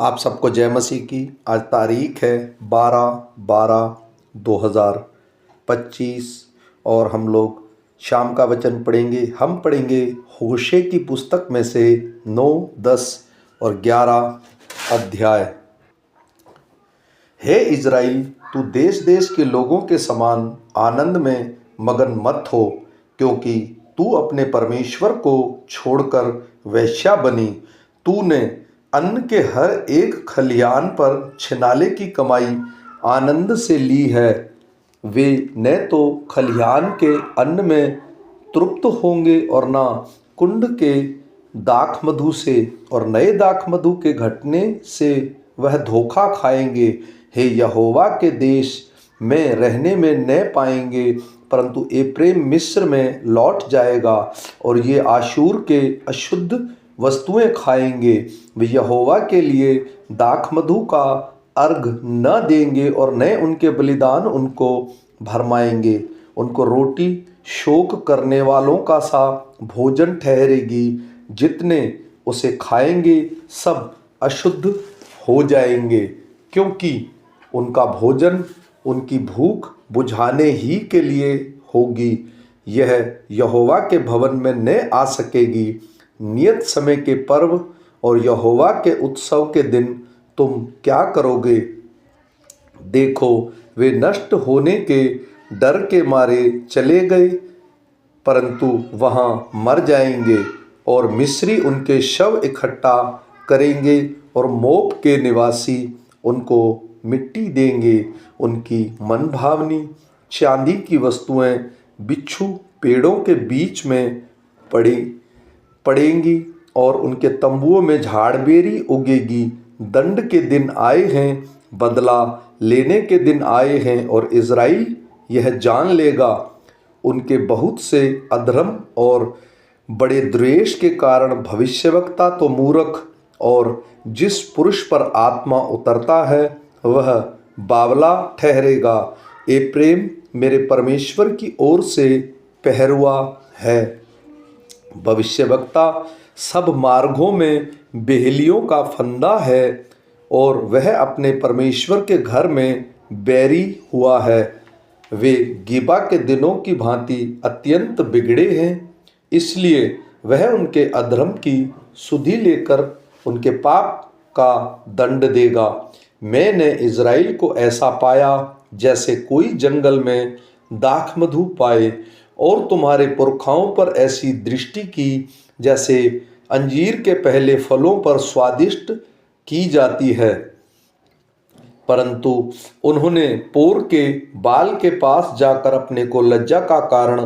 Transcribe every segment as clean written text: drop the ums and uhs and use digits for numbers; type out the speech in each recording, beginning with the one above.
आप सबको जय मसीह की। आज तारीख है 12/12/2025 और हम लोग शाम का वचन पढ़ेंगे। हम पढ़ेंगे होशे की पुस्तक में से 9, 10 और 11 अध्याय। हे इज़राइल, तू देश देश के लोगों के समान आनंद में मगन मत हो, क्योंकि तू अपने परमेश्वर को छोड़कर वेश्या बनी। तूने अन्न के हर एक खलिहान पर छिनाले की कमाई आनंद से ली है। वे न तो खलिहान के अन्न में तृप्त होंगे और न कुंड के दाख मधु से, और नए दाख मधु के घटने से वह धोखा खाएंगे। हे यहोवा के देश में रहने में न पाएंगे, परंतु एप्रेम मिस्र में लौट जाएगा और ये आशूर के अशुद्ध वस्तुएं खाएंगे। वे यहोवा के लिए दाख मधु का अर्घ न देंगे और न उनके बलिदान उनको भरमाएंगे। उनको रोटी शोक करने वालों का सा भोजन ठहरेगी। जितने उसे खाएंगे सब अशुद्ध हो जाएंगे, क्योंकि उनका भोजन उनकी भूख बुझाने ही के लिए होगी। यह यहोवा के भवन में न आ सकेगी। नियत समय के पर्व और यहोवा के उत्सव के दिन तुम क्या करोगे? देखो, वे नष्ट होने के डर के मारे चले गए, परंतु वहाँ मर जाएंगे और मिस्री उनके शव इकट्ठा करेंगे और मोप के निवासी उनको मिट्टी देंगे। उनकी मनभावनी चांदी की वस्तुएं बिच्छू पेड़ों के बीच में पड़ेंगी और उनके तंबुओं में झाड़बेरी उगेगी। दंड के दिन आए हैं, बदला लेने के दिन आए हैं, और इज़राइल यह जान लेगा। उनके बहुत से अधर्म और बड़े द्वेष के कारण भविष्यवक्ता तो मूर्ख, और जिस पुरुष पर आत्मा उतरता है वह बावला ठहरेगा। एप्रेम मेरे परमेश्वर की ओर से पहरुआ है। भविष्यवक्ता सब मार्गों में बेहलियों का फंदा है, और वह अपने परमेश्वर के घर में बैरी हुआ है। वे गिबा के दिनों की भांति अत्यंत बिगड़े हैं, इसलिए वह उनके अधर्म की सुधि लेकर उनके पाप का दंड देगा। मैंने इज़राइल को ऐसा पाया जैसे कोई जंगल में दाख मधु पाए, और तुम्हारे पुरखाओं पर ऐसी दृष्टि की जैसे अंजीर के पहले फलों पर स्वादिष्ट की जाती है। परंतु उन्होंने पोर के बाल के पास जाकर अपने को लज्जा का कारण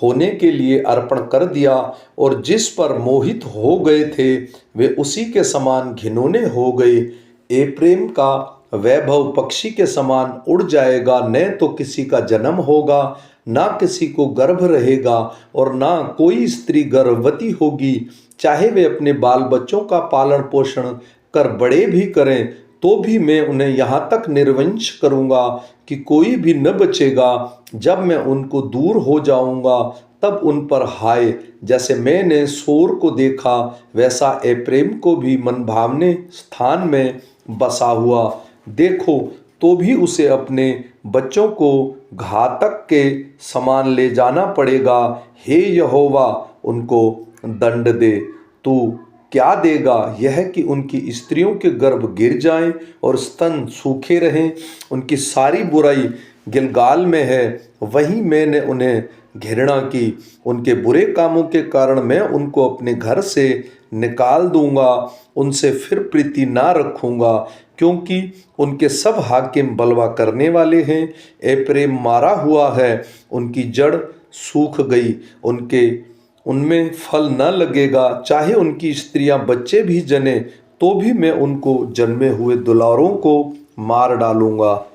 होने के लिए अर्पण कर दिया, और जिस पर मोहित हो गए थे वे उसी के समान घिनौने हो गए। एप्रेम का वैभव पक्षी के समान उड़ जाएगा, न तो किसी का जन्म होगा, ना किसी को गर्भ रहेगा, और ना कोई स्त्री गर्भवती होगी। चाहे वे अपने बाल बच्चों का पालन पोषण कर बड़े भी करें, तो भी मैं उन्हें यहाँ तक निर्वंश करूँगा कि कोई भी न बचेगा। जब मैं उनको दूर हो जाऊँगा तब उन पर हाय। जैसे मैंने सोर को देखा, वैसा एप्रेम को भी मनभावने स्थान में बसा हुआ देखो, तो भी उसे अपने बच्चों को घातक के समान ले जाना पड़ेगा। हे यहोवा, उनको दंड दे। तू क्या देगा? यह कि उनकी स्त्रियों के गर्भ गिर जाएं और स्तन सूखे रहें। उनकी सारी बुराई गिलगाल में है, वहीं मैंने उन्हें घृणा की। उनके बुरे कामों के कारण मैं उनको अपने घर से निकाल दूंगा, उनसे फिर प्रीति ना रखूंगा, क्योंकि उनके सब हाकिम बलवा करने वाले हैं। एप्रेम मारा हुआ है, उनकी जड़ सूख गई, उनमें फल न लगेगा। चाहे उनकी स्त्रियां बच्चे भी जने, तो भी मैं उनको जन्मे हुए दुलारों को मार डालूंगा।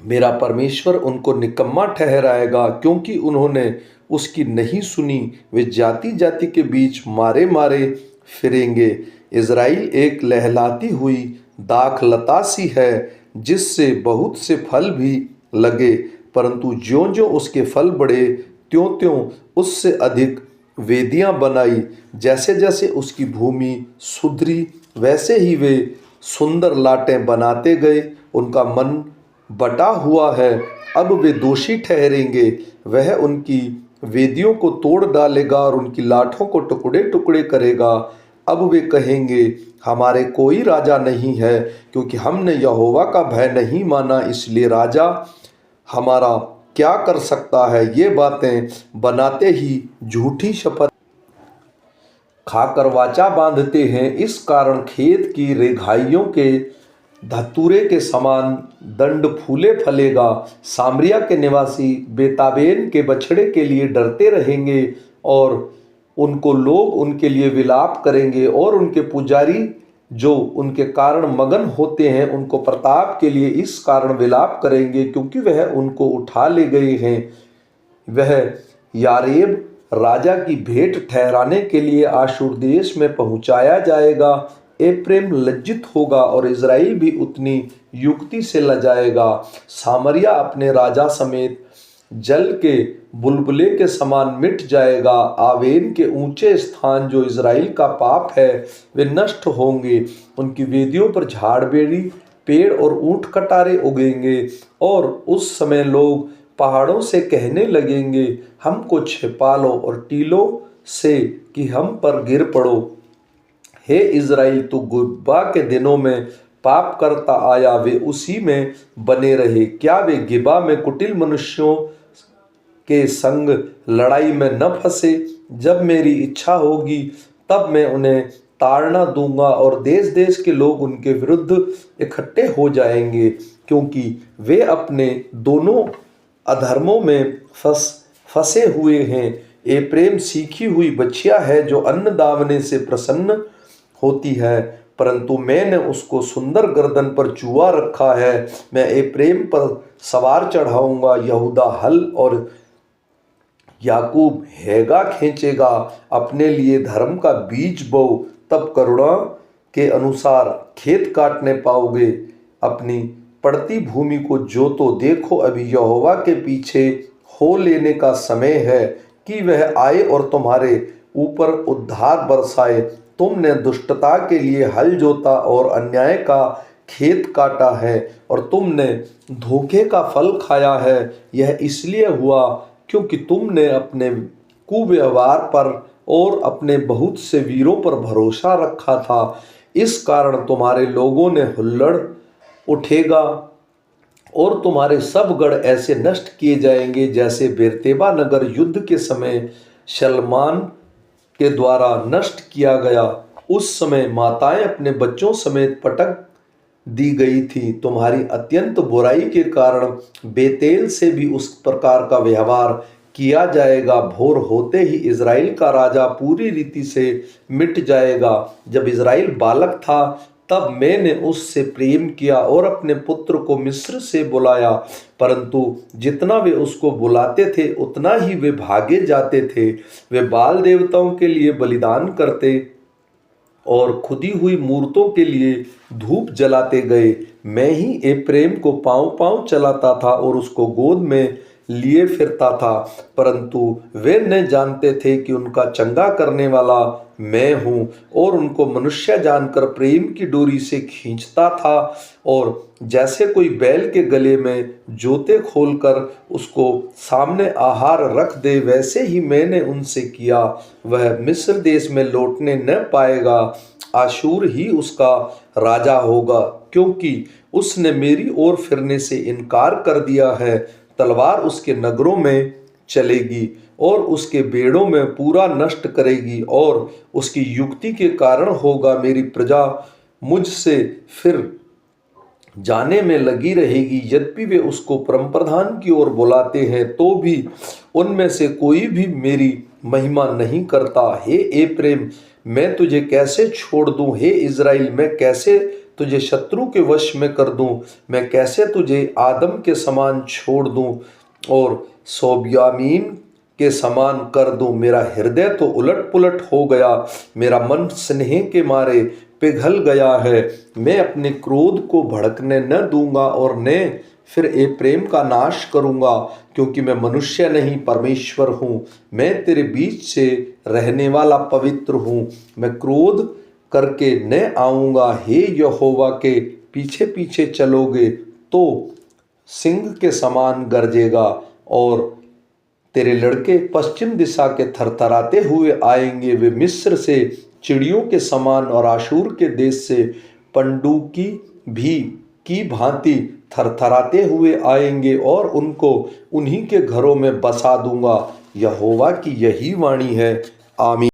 मेरा परमेश्वर उनको निकम्मा ठहराएगा, क्योंकि उन्होंने उसकी नहीं सुनी। वे जाति जाति के बीच मारे मारे फिरेंगे। इज़राइल एक लहलाती हुई दाख लता सी है, जिससे बहुत से फल भी लगे, परंतु ज्यों ज्यों उसके फल बढ़े त्यों त्यों उससे अधिक वेदियां बनाई। जैसे जैसे उसकी भूमि सुधरी, वैसे ही वे सुंदर लाटें बनाते गए। उनका मन बटा हुआ है, अब वे दोषी ठहरेंगे। वह उनकी वेदियों को तोड़ डालेगा और उनकी लाठों को टुकड़े टुकड़े करेगा। अब वे कहेंगे, हमारे कोई राजा नहीं है, क्योंकि हमने यहोवा का भय नहीं माना, इसलिए राजा हमारा क्या कर सकता है। ये बातें बनाते ही झूठी शपथ खाकर वाचा बांधते हैं। इस कारण खेत की रेघाइयों के धतूरे के समान दंड फूले फलेगा। सामरिया के निवासी बेताबेन के बछड़े के लिए डरते रहेंगे और उनको लोग उनके लिए विलाप करेंगे, और उनके पुजारी जो उनके कारण मगन होते हैं उनको प्रताप के लिए इस कारण विलाप करेंगे, क्योंकि वह उनको उठा ले गए हैं। वह यारेब राजा की भेंट ठहराने के लिए आशूर देश में पहुंचाया जाएगा। एप्रेम लज्जित होगा और इज़राइल भी उतनी युक्ति से लजाएगा। सामरिया अपने राजा समेत जल के बुलबुले के समान मिट जाएगा। आवेन के ऊंचे स्थान जो इज़राइल का पाप है वे नष्ट होंगे। उनकी वेदियों पर झाड़बेरी पेड़ और ऊंट कटारे उगेंगे, और उस समय लोग पहाड़ों से कहने लगेंगे, हमको छिपा लो, और टीलों से कि हम पर गिर पड़ो। हे इज़राइल, तू गिबा के दिनों में पाप करता आया, वे उसी में बने रहे। क्या वे गिबा में कुटिल मनुष्यों के संग लड़ाई में न फंसे? जब मेरी इच्छा होगी तब मैं उन्हें ताड़ना दूंगा, और देश देश के लोग उनके विरुद्ध इकट्ठे हो जाएंगे, क्योंकि वे अपने दोनों अधर्मों में फंसे हुए हैं। एप्रेम सीखी हुई बछिया है जो अन्न दावने से प्रसन्न होती है, परंतु मैंने उसको सुंदर गर्दन पर चूहा रखा है। मैं एप्रेम पर सवार चढ़ाऊंगा, यहूदा हल और याकूब हैगा खींचेगा। अपने लिए धर्म का बीज बो, तब करुणा के अनुसार खेत काटने पाओगे। अपनी पड़ती भूमि को जोतो, देखो अभी यहोवा के पीछे हो लेने का समय है कि वह आए और तुम्हारे ऊपर उद्धार बरसाए। तुमने दुष्टता के लिए हल जोता और अन्याय का खेत काटा है, और तुमने धोखे का फल खाया है। यह इसलिए हुआ क्योंकि तुमने अपने कुव्यवहार पर और अपने बहुत से वीरों पर भरोसा रखा था। इस कारण तुम्हारे लोगों ने हुल्लड़ उठेगा और तुम्हारे सब गढ़ ऐसे नष्ट किए जाएंगे जैसे बेरतेबा नगर युद्ध के समय सलमान के द्वारा नष्ट किया गया। उस समय माताएं अपने बच्चों समेत पटक दी गई थी। तुम्हारी अत्यंत बुराई के कारण बेतेल से भी उस प्रकार का व्यवहार किया जाएगा। भोर होते ही इज़राइल का राजा पूरी रीति से मिट जाएगा। जब इज़राइल बालक था तब मैंने उससे प्रेम किया और अपने पुत्र को मिस्र से बुलाया, परंतु जितना वे उसको बुलाते थे उतना ही वे भागे जाते थे। वे बाल देवताओं के लिए बलिदान करते और खुदी हुई मूर्तों के लिए धूप जलाते गए। मैं ही एप्रेम को पांव पांव चलाता था और उसको गोद में लिए फिरता था, परंतु वे न जानते थे कि उनका चंगा करने वाला मैं हूँ, और उनको मनुष्य जानकर प्रेम की डोरी से खींचता था। और जैसे कोई बैल के गले में जोते खोलकर उसको सामने आहार रख दे, वैसे ही मैंने उनसे किया। वह मिस्र देश में लौटने न पाएगा, आशूर ही उसका राजा होगा, क्योंकि उसने मेरी ओर फिरने से इनकार कर दिया है। तलवार उसके नगरों में चलेगी और उसके बेड़ों में पूरा नष्ट करेगी, और उसकी युक्ति के कारण होगा। मेरी प्रजा मुझसे फिर जाने में लगी रहेगी। यद्यपि वे उसको परम प्रधान की ओर बुलाते हैं तो भी उनमें से कोई भी मेरी महिमा नहीं करता। हे एप्रेम, मैं तुझे कैसे छोड़ दूं? हे इज़राइल, मैं कैसे तुझे शत्रु के वश में कर दूं? मैं कैसे तुझे आदम के समान छोड़ दूं और सोब्यामीन के समान कर दूं? मेरा हृदय तो उलट पुलट हो गया, मेरा मन स्नेह के मारे पिघल गया है। मैं अपने क्रोध को भड़कने न दूंगा और न फिर एप्रेम का नाश करूंगा, क्योंकि मैं मनुष्य नहीं परमेश्वर हूँ। मैं तेरे बीच से रहने वाला पवित्र हूँ। मैं क्रोध करके न आऊँगा। हे यहोवा के पीछे पीछे चलोगे तो सिंह के समान गरजेगा और तेरे लड़के पश्चिम दिशा के थरथराते हुए आएंगे। वे मिस्र से चिड़ियों के समान और आशूर के देश से पंडुकी भी की भांति थरथराते हुए आएंगे और उनको उन्हीं के घरों में बसा दूंगा। यहोवा की यही वाणी है। आमीन।